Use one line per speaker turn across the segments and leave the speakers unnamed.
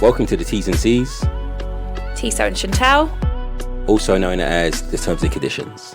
Welcome to the T's and C's.
Tisa and Chantelle.
Also known as the Terms and Conditions.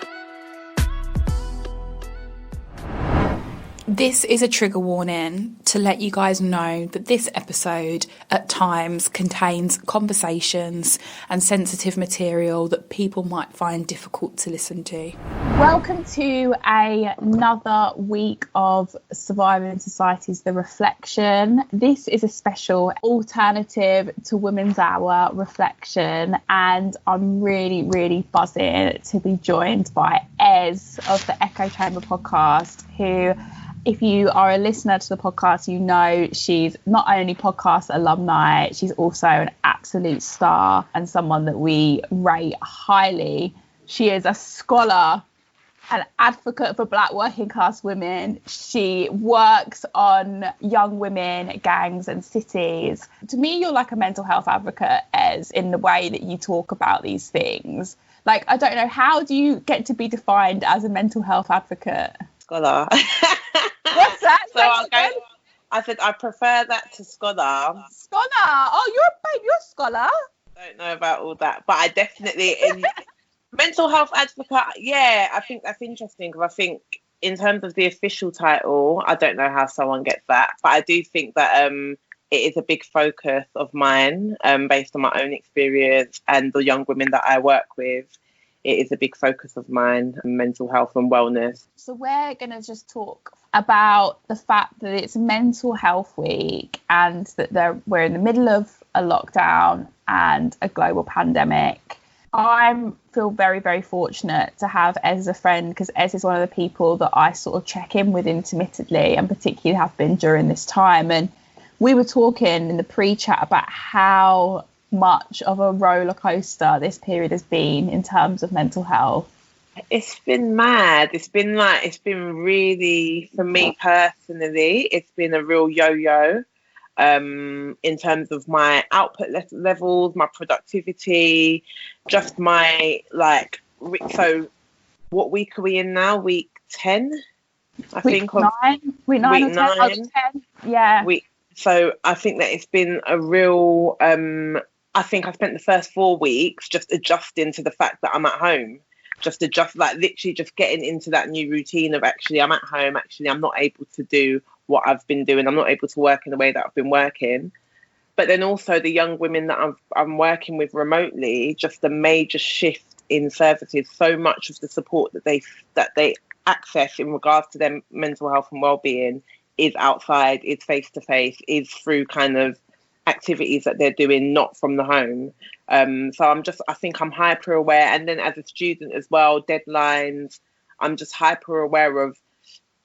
This is a trigger warning to let you guys know that this episode at times contains conversations and sensitive material that people might find difficult to listen to.
Welcome to another week of Surviving Society's The Reflection. This is a special alternative to Women's Hour reflection, and I'm really buzzing to be joined by Ez of the Echo Chamber podcast, who, if you are a listener to the podcast, you know she's not only podcast alumni, she's also an absolute star and someone that we rate highly. She is a scholar, an advocate for Black working class women. She works on young women, gangs and cities. To me, you're like a mental health advocate, Ez, in the way that you talk about these things. Like, I don't know, how do you get to be defined as a mental health advocate?
Scholar.
What's that?
I said I prefer that to scholar.
Scholar. Oh, you're a scholar.
I don't know about all that, but I definitely mental health advocate. Yeah, I think that's interesting because I think in terms of the official title, I don't know how someone gets that, but I do think that it is a big focus of mine, based on my own experience and the young women that I work with. It is a big focus of mine, mental health and wellness.
So we're going to just talk about the fact that it's Mental Health Week and that we're in the middle of a lockdown and a global pandemic. I feel very fortunate to have Ez as a friend, because Ez is one of the people that I sort of check in with intermittently, and particularly have been during this time. And we were talking in the pre-chat about how much of a roller coaster this period has been in terms of mental health.
It's been mad. It's been really, for me personally, it's been a real yo-yo in terms of my output levels, my productivity, just my so what week are we in now? Week 10, I think.
Week 9 or 10. Oh, 10. Yeah.
So I think that it's been a real I think I spent the first 4 weeks just adjusting to the fact that I'm at home, literally just getting into that new routine of actually I'm at home, actually I'm not able to do what I've been doing, I'm not able to work in the way that I've been working. But then also the young women that I'm working with remotely, just a major shift in services. So much of the support that they access in regards to their mental health and well-being is outside, is face-to-face, is through kind of activities that they're doing, not from the home. So I think I'm hyper aware. And then as a student as well, deadlines, I'm just hyper aware of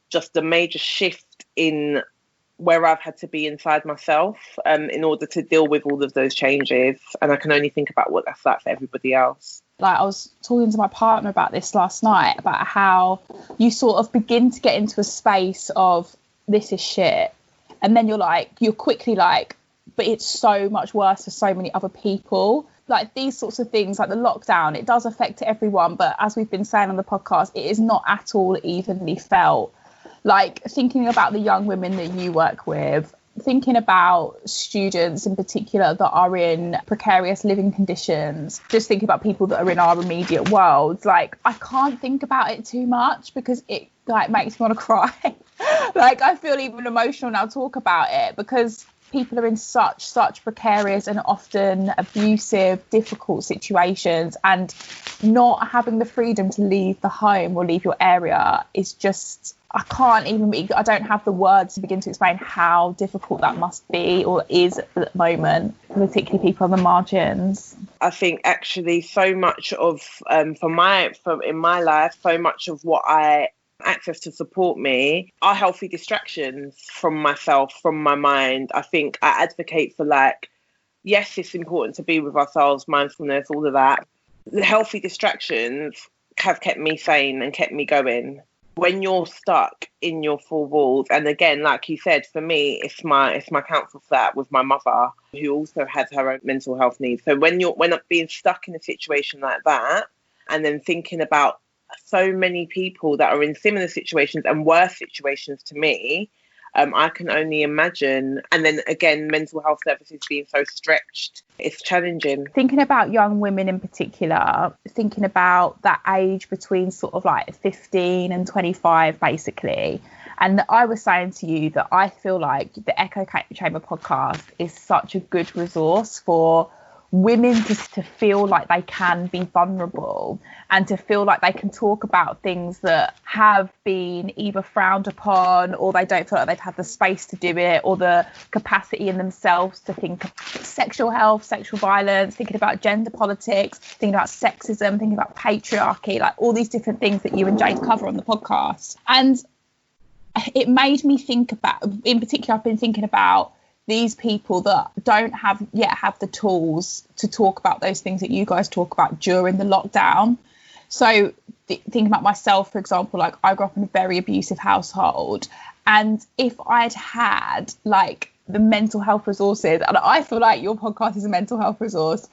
just a major shift in where I've had to be inside myself in order to deal with all of those changes. And I can only think about what that's like for everybody else.
Like, I was talking to my partner about this last night, about how you sort of begin to get into a space of this is shit. And then you're quickly like, but it's so much worse for so many other people. Like, these sorts of things, like the lockdown, it does affect everyone. But as we've been saying on the podcast, it is not at all evenly felt. Like, thinking about the young women that you work with, thinking about students in particular that are in precarious living conditions, just thinking about people that are in our immediate world, like, I can't think about it too much because it makes me want to cry. Like, I feel even emotional now talk about it, because people are in such precarious and often abusive, difficult situations, and not having the freedom to leave the home or leave your area is just, I don't have the words to begin to explain how difficult that must be or is at the moment, particularly people on the margins.
I think actually so much of, in my life, so much of what I access to support me are healthy distractions from myself, from my mind. I think I advocate for, yes, it's important to be with ourselves, mindfulness, all of that. The healthy distractions have kept me sane and kept me going. When you're stuck in your four walls, and again, like you said, for me, it's my council flat with my mother, who also has her own mental health needs. So when I'm being stuck in a situation like that, and then thinking about so many people that are in similar situations and worse situations to me, I can only imagine. And then again, mental health services being so stretched, it's challenging.
Thinking about young women in particular, thinking about that age between sort of like 15 and 25, basically. And I was saying to you that I feel like the Echo Chamber podcast is such a good resource for women to feel like they can be vulnerable and to feel like they can talk about things that have been either frowned upon, or they don't feel like they've had the space to do it, or the capacity in themselves to think of sexual health, sexual violence, thinking about gender politics, thinking about sexism, thinking about patriarchy, like all these different things that you and Jade cover on the podcast. And it made me think about, in particular, I've been thinking about these people that don't have the tools to talk about those things that you guys talk about during the lockdown. So thinking about myself, for example, like I grew up in a very abusive household, and if I'd had like the mental health resources, and I feel like your podcast is a mental health resource,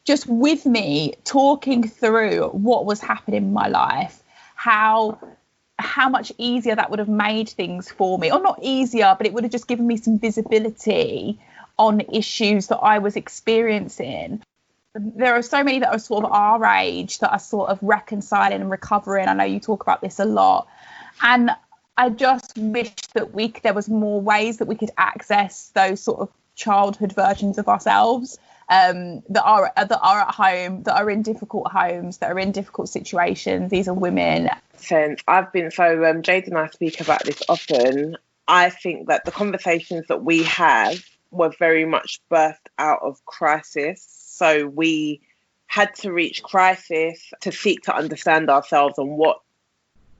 just with me talking through what was happening in my life, how much easier that would have made things for me, or not easier, but it would have just given me some visibility on issues that I was experiencing. There are so many that are sort of our age that are sort of reconciling and recovering. I know you talk about this a lot, and I just wish that there was more ways that we could access those sort of childhood versions of ourselves that are at home, that are in difficult homes, that are in difficult situations. These are women.
I've been Jade and I speak about this often. I think that the conversations that we have were very much birthed out of crisis. So we had to reach crisis to seek to understand ourselves and what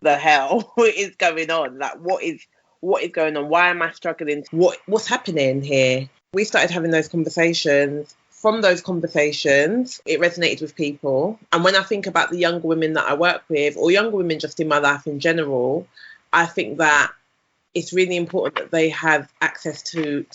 the hell is going on. Like what is going on? Why am I struggling? What's happening here? We started having those conversations. From those conversations, it resonated with people. And when I think about the younger women that I work with, or younger women just in my life in general, I think that it's really important that they have access to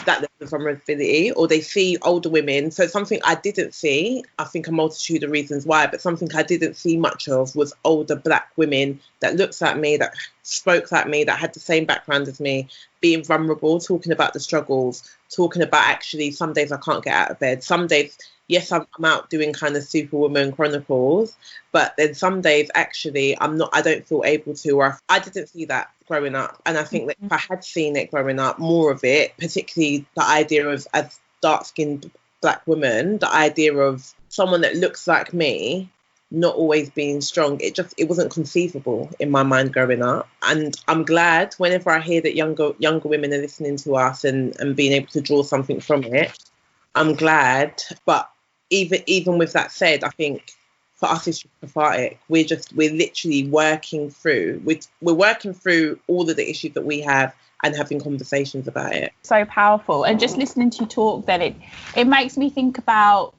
that level of vulnerability, or they see older women. So something I didn't see, I think a multitude of reasons why, but something I didn't see much of was older Black women that looked like me, that spoke like me, that had the same background as me, being vulnerable, talking about the struggles, talking about actually some days I can't get out of bed. Some days, yes, I'm out doing kind of Superwoman chronicles, but then some days actually I don't feel able to, or I didn't see that growing up. And I think that if I had seen it growing up, more of it, particularly the idea of, as dark-skinned Black woman, the idea of someone that looks like me not always being strong, it wasn't conceivable in my mind growing up. And I'm glad whenever I hear that younger women are listening to us and being able to draw something from it, I'm glad. But even with that said, I think for us it's cathartic. We're literally working through all of the issues that we have and having conversations about it.
So powerful. And just listening to you talk, then it makes me think about,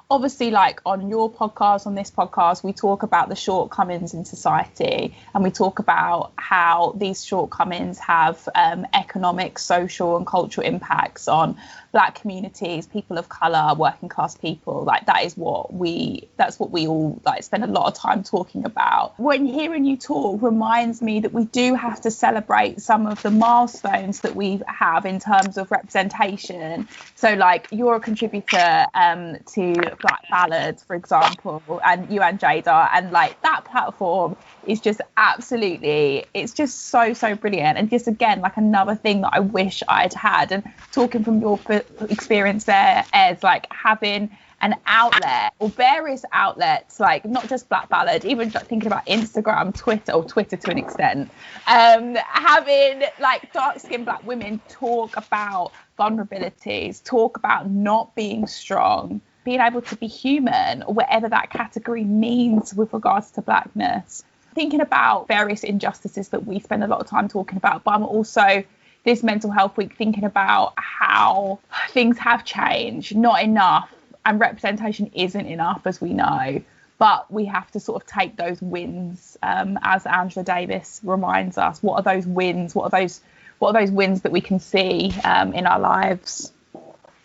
obviously, like on your podcast, on this podcast, we talk about the shortcomings in society, and we talk about how these shortcomings have economic, social and cultural impacts on Black communities, people of colour, working class people. Like that's what we all like spend a lot of time talking about. When hearing you talk reminds me that we do have to celebrate some of the milestones that we have in terms of representation. So like you're a contributor to Black Ballads, for example, and you and Jada, and like that platform is just absolutely, it's just so brilliant. And just again, like another thing that I wish I'd had. And talking from your experience there, Ez, like having an outlet or various outlets, like not just Black Ballad, even thinking about Instagram, Twitter to an extent, having like dark-skinned Black women talk about vulnerabilities, talk about not being strong, being able to be human, or whatever that category means with regards to Blackness. Thinking about various injustices that we spend a lot of time talking about, but I'm also this mental health week thinking about how things have changed, not enough, and representation isn't enough, as we know, but we have to sort of take those wins, as Angela Davis reminds us. What are those wins? What are those wins that we can see in our lives?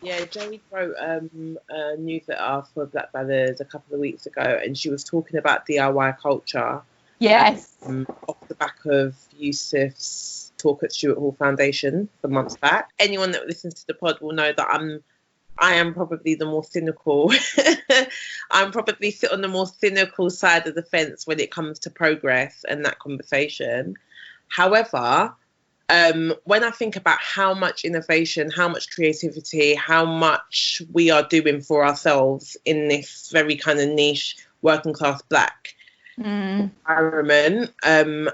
Yeah, Jade wrote a newsletter for Black Ballads a couple of weeks ago, and she was talking about DIY culture.
Yes.
Off the back of Yusuf's talk at Stuart Hall Foundation some months back. Anyone that listens to the pod will know that I am probably the more cynical. I'm probably sit on the more cynical side of the fence when it comes to progress and that conversation. However, when I think about how much innovation, how much creativity, how much we are doing for ourselves in this very kind of niche working class black environment, and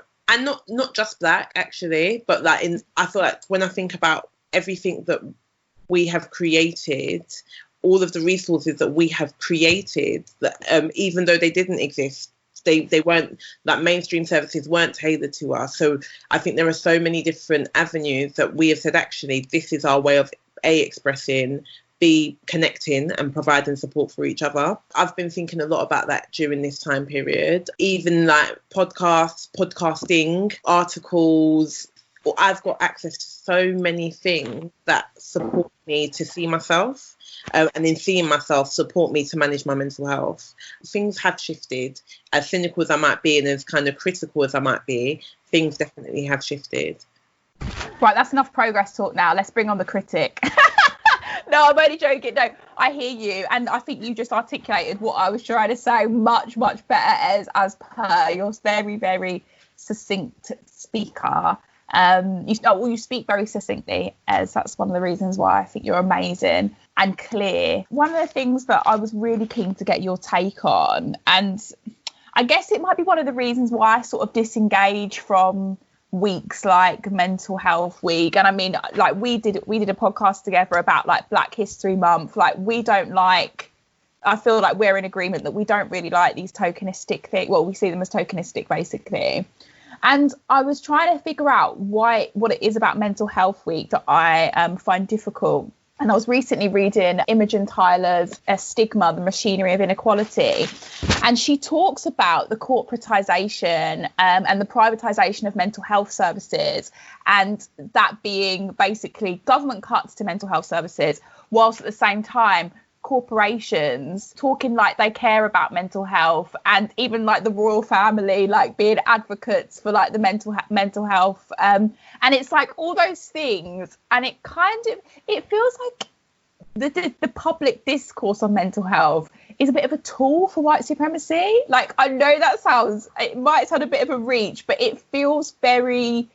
not just black actually, but like I feel like when I think about everything that we have created, all of the resources that we have created, that even though they didn't exist, they weren't, like mainstream services weren't tailored to us. So I think there are so many different avenues that we have said, actually, this is our way of expressing, B, connecting and providing support for each other. I've been thinking a lot about that during this time period, even like podcasting, articles. I've got access to so many things that support me to see myself, and in seeing myself support me to manage my mental health. Things have shifted. As cynical as I might be and as kind of critical as I might be, things definitely have shifted.
Right, that's enough progress talk now. Let's bring on the critic. No, I'm only joking. No, I hear you. And I think you just articulated what I was trying to say much, much better as per your very, very succinct speaker. You speak very succinctly, Ez. That's one of the reasons why I think you're amazing and clear. One of the things that I was really keen to get your take on, and I guess it might be one of the reasons why I sort of disengage from weeks like Mental Health Week. And I mean, like we did a podcast together about like Black History Month. Like I feel like we're in agreement that we don't really like these tokenistic things. Well, we see them as tokenistic basically. And I was trying to figure out what it is about Mental Health Week that I find difficult. And I was recently reading Imogen Tyler's Ez Chigbo, The Machinery of Inequality. And she talks about the corporatization and the privatization of mental health services, and that being basically government cuts to mental health services, whilst at the same time corporations talking like they care about mental health, and even like the royal family like being advocates for like the mental health, and it's like all those things, and it feels like the public discourse on mental health is a bit of a tool for white supremacy. Like, I know it might sound a bit of a reach, but it feels very,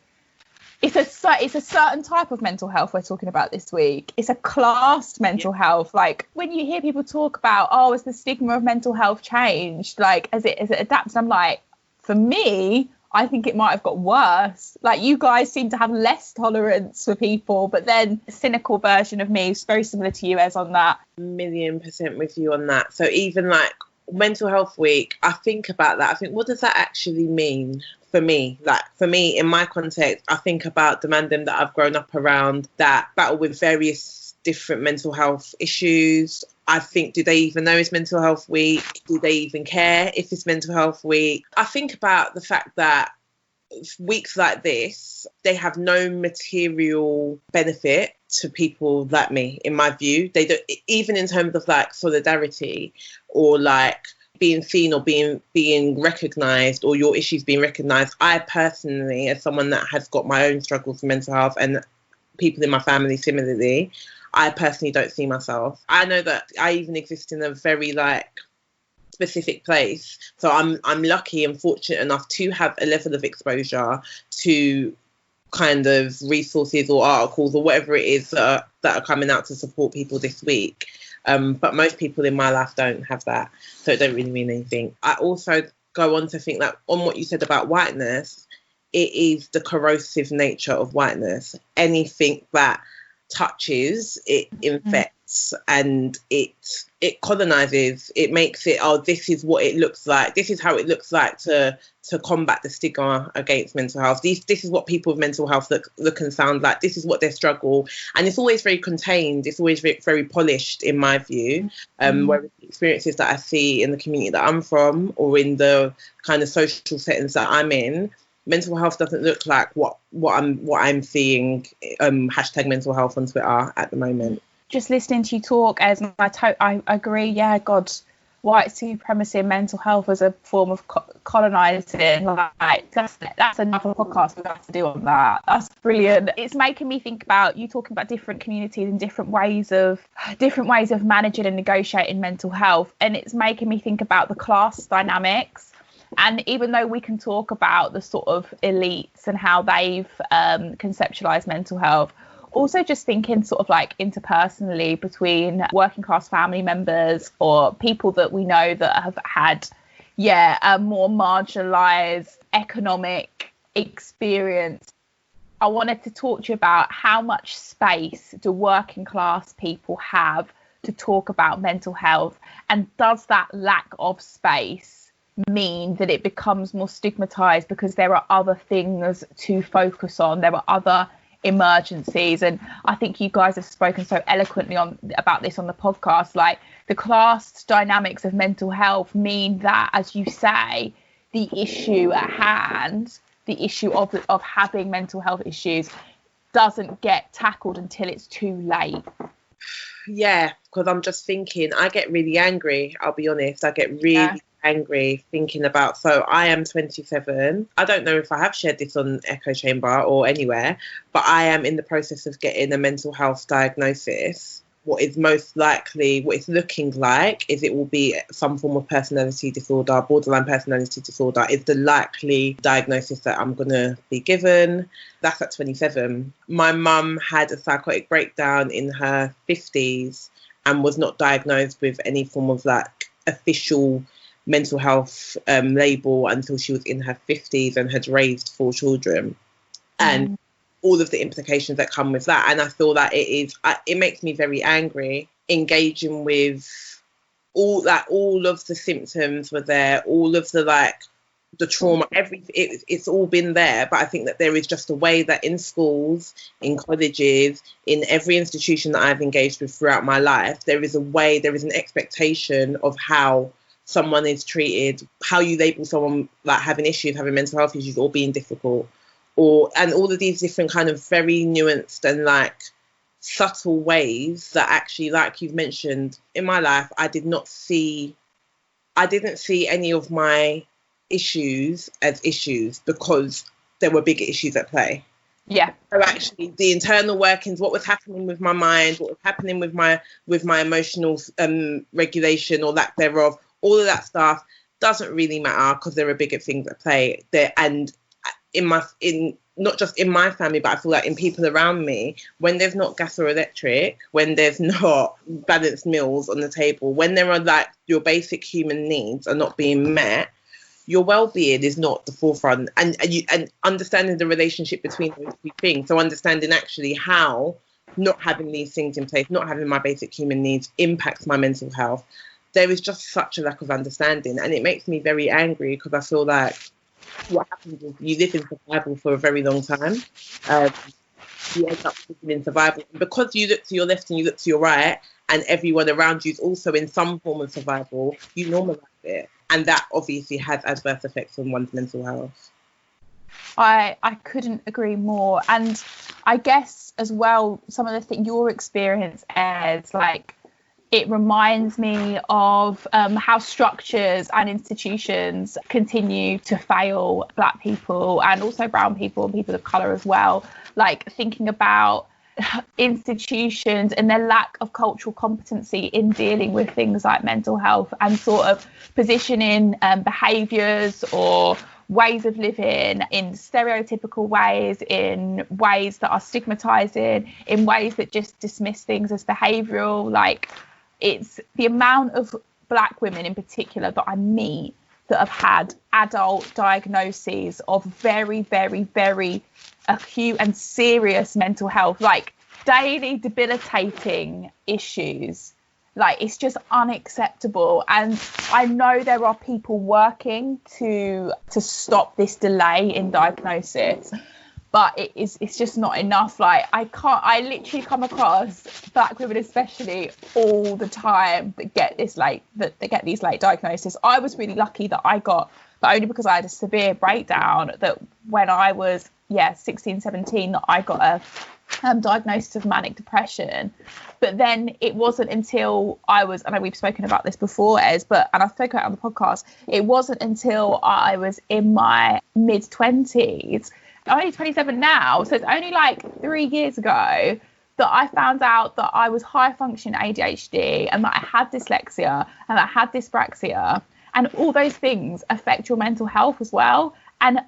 it's a certain type of mental health we're talking about this week. It's a classed mental health. Like, when you hear people talk about, oh, has the stigma of mental health changed? Like, as it adapts, I'm like, for me, I think it might have got worse. Like, you guys seem to have less tolerance for people, but then a cynical version of me is very similar to you, Ez, on that.
1,000,000% with you on that. So even like Mental Health Week, I think about that. I think, what does that actually mean for me? Like, for me, in my context, I think about the mandem that I've grown up around that battle with various different mental health issues. I think, do they even know it's Mental Health Week? Do they even care if it's Mental Health Week? I think about the fact that weeks like this, they have no material benefit to people like me, in my view. They don't, even in terms of like solidarity or like being seen or being recognised, or your issues being recognised. I personally, as someone that has got my own struggles with mental health, and people in my family similarly, I personally don't see myself. I know that I even exist in a very like specific place. So I'm lucky and fortunate enough to have a level of exposure to kind of resources or articles or whatever it is that are coming out to support people this week. But most people in my life don't have that. So it don't really mean anything. I also go on to think that on what you said about whiteness, it is the corrosive nature of whiteness. Anything that touches, it infects, and it colonizes. It makes it, oh, this is what it looks like. This is how it looks like to combat the stigma against mental health. This is what people with mental health look and sound like. This is what their struggle. And it's always very contained. It's always very, very polished, in my view. Whereas the experiences that I see in the community that I'm from, or in the kind of social settings that I'm in, mental health doesn't look like what I'm seeing. Hashtag mental health on Twitter at the moment.
Just listening to you talk, as I agree. Yeah, God, white supremacy and mental health as a form of colonizing. Like that's another podcast we have to do on that. That's brilliant. It's making me think about you talking about different communities and different ways of managing and negotiating mental health, and it's making me think about the class dynamics. And even though we can talk about the sort of elites and how they've conceptualized mental health, also just thinking sort of like interpersonally between working class family members or people that we know that have had a more marginalized economic experience. I wanted to talk to you about how much space do working class people have to talk about mental health, and does that lack of space mean that it becomes more stigmatized because there are other things to focus on, there are other emergencies? And I think you guys have spoken so eloquently about this on the podcast. Like, the class dynamics of mental health mean that, as you say, the issue at hand, the issue of having mental health issues, doesn't get tackled until it's too late.
Yeah, because I'm just thinking, I get really angry, I'll be honest. I get really angry thinking about, so I am 27. I don't know if I have shared this on Echo Chamber or anywhere, but I am in the process of getting a mental health diagnosis. What is most likely, what it's looking like, is it will be some form of personality disorder. Borderline personality disorder is the likely diagnosis that I'm going to be given. That's at 27. My mum had a psychotic breakdown in her 50s and was not diagnosed with any form of like official mental health label until she was in her 50s and had raised 4 children. And all of the implications that come with that. And I feel that it makes me very angry engaging with all of the symptoms were there, all of the trauma, it's all been there. But I think that there is just a way that in schools, in colleges, in every institution that I've engaged with throughout my life, there is an expectation of how someone is treated, how you label someone like having issues, having mental health issues, or being difficult. And all of these different kind of very nuanced and like subtle ways that actually, like you've mentioned, in my life, I didn't see any of my issues as issues because there were bigger issues at play.
Yeah.
So actually the internal workings, what was happening with my mind, what was happening with my emotional regulation or lack thereof, all of that stuff doesn't really matter because there are bigger things at play there. And in not just in my family, but I feel like in people around me, when there's not gas or electric, when there's not balanced meals on the table, when there are like your basic human needs are not being met, your well-being is not the forefront. And understanding the relationship between those two things. So understanding actually how not having these things in place, not having my basic human needs impacts my mental health. There is just such a lack of understanding, and it makes me very angry because I feel like what happens is you live in survival for a very long time. You end up living in survival because you look to your left and you look to your right, and everyone around you is also in some form of survival. You normalise it, and that obviously has adverse effects on one's mental health.
I couldn't agree more, and I guess as well some of the things your experience as like. It reminds me of how structures and institutions continue to fail Black people and also brown people and people of colour as well. Like thinking about institutions and their lack of cultural competency in dealing with things like mental health and sort of positioning behaviours or ways of living in stereotypical ways, in ways that are stigmatising, in ways that just dismiss things as behavioural. Like, it's the amount of Black women in particular that I meet that have had adult diagnoses of very, very, very acute and serious mental health, like daily debilitating issues. Like, it's just unacceptable. And I know there are people working to stop this delay in diagnosis, but it's just not enough. Like, I literally come across Black women especially all the time that get these late diagnoses. I was really lucky that I got, but only because I had a severe breakdown, that when I was 16, 17, that I got diagnosis of manic depression. But then it wasn't until I know we've spoken about this before, Ez, and I've spoken about it on the podcast, it wasn't until I was in my mid-20s, I'm only 27 now, so it's only like 3 years ago that I found out that I was high functioning ADHD and that I had dyslexia and that I had dyspraxia, and all those things affect your mental health as well. And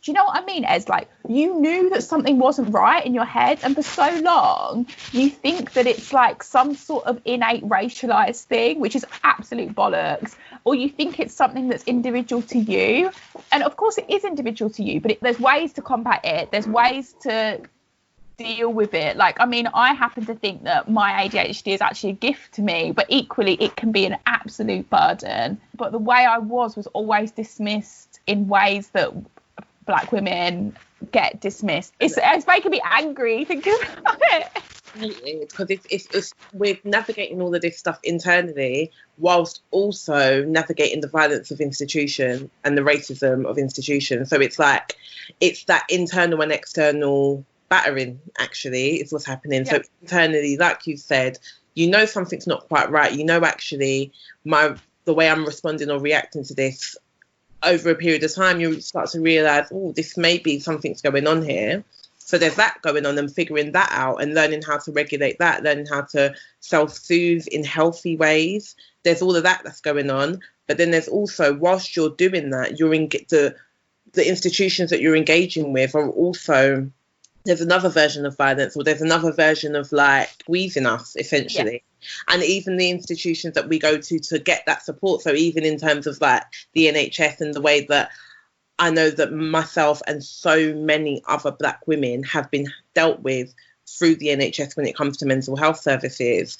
do you know what I mean, Ez? Like, you knew that something wasn't right in your head, and for so long you think that it's like some sort of innate racialized thing, which is absolute bollocks, or you think it's something that's individual to you. And of course it is individual to you, but there's ways to combat it, there's ways to deal with it. Like, I mean, I happen to think that my ADHD is actually a gift to me, but equally it can be an absolute burden. But the way I was always dismissed in ways that Black women get dismissed. It's making me angry thinking about it.
Because it's we're navigating all of this stuff internally whilst also navigating the violence of institution and the racism of institution. So it's like, it's that internal and external battering, actually, is what's happening. Yeah. So internally, like you said, you know something's not quite right. You know, actually, the way I'm responding or reacting to this, over a period of time, you start to realise, oh, this may be something's going on here. So there's that going on, and figuring that out and learning how to regulate that, learning how to self-soothe in healthy ways. There's all of that that's going on. But then there's also, whilst you're doing that, you're in the institutions that you're engaging with are also, there's another version of violence, or there's another version of like squeezing us, essentially. Yeah. And even the institutions that we go to get that support. So even in terms of like the NHS and the way that I know that myself and so many other Black women have been dealt with through the NHS when it comes to mental health services,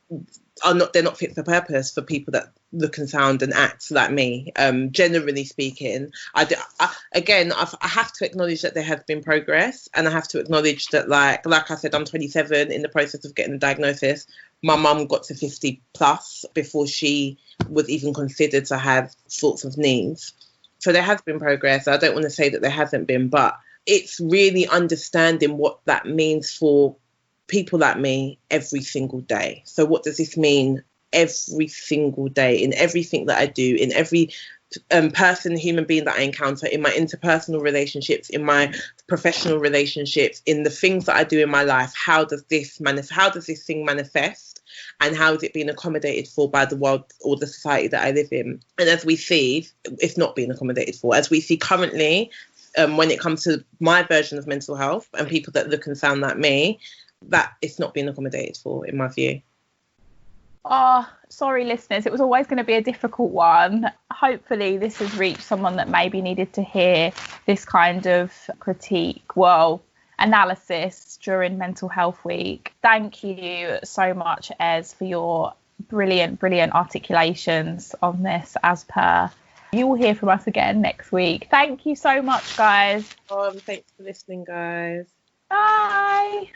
they're not fit for purpose for people that look and sound and act like me. Generally speaking, I have to acknowledge that there has been progress, and I have to acknowledge that, like I said, I'm 27, in the process of getting the diagnosis. My mum got to 50 plus before she was even considered to have sorts of needs. So there has been progress. I don't want to say that there hasn't been, but it's really understanding what that means for people like me every single day. So what does this mean every single day, in everything that I do, in every human being that I encounter, in my interpersonal relationships, in my professional relationships, in the things that I do in my life? How does this thing manifest, and how is it being accommodated for by the world or the society that I live in? And as we see, it's not being accommodated for. As we see currently, when it comes to my version of mental health and people that look and sound like me, that it's not being accommodated for, in my view.
Oh, sorry, listeners. It was always going to be a difficult one. Hopefully this has reached someone that maybe needed to hear this kind of analysis during Mental Health Week. Thank you so much, Ez, for your brilliant articulations on this, as per. You will hear from us again next week. Thank you so much, guys.
Thanks for listening, guys.
Bye.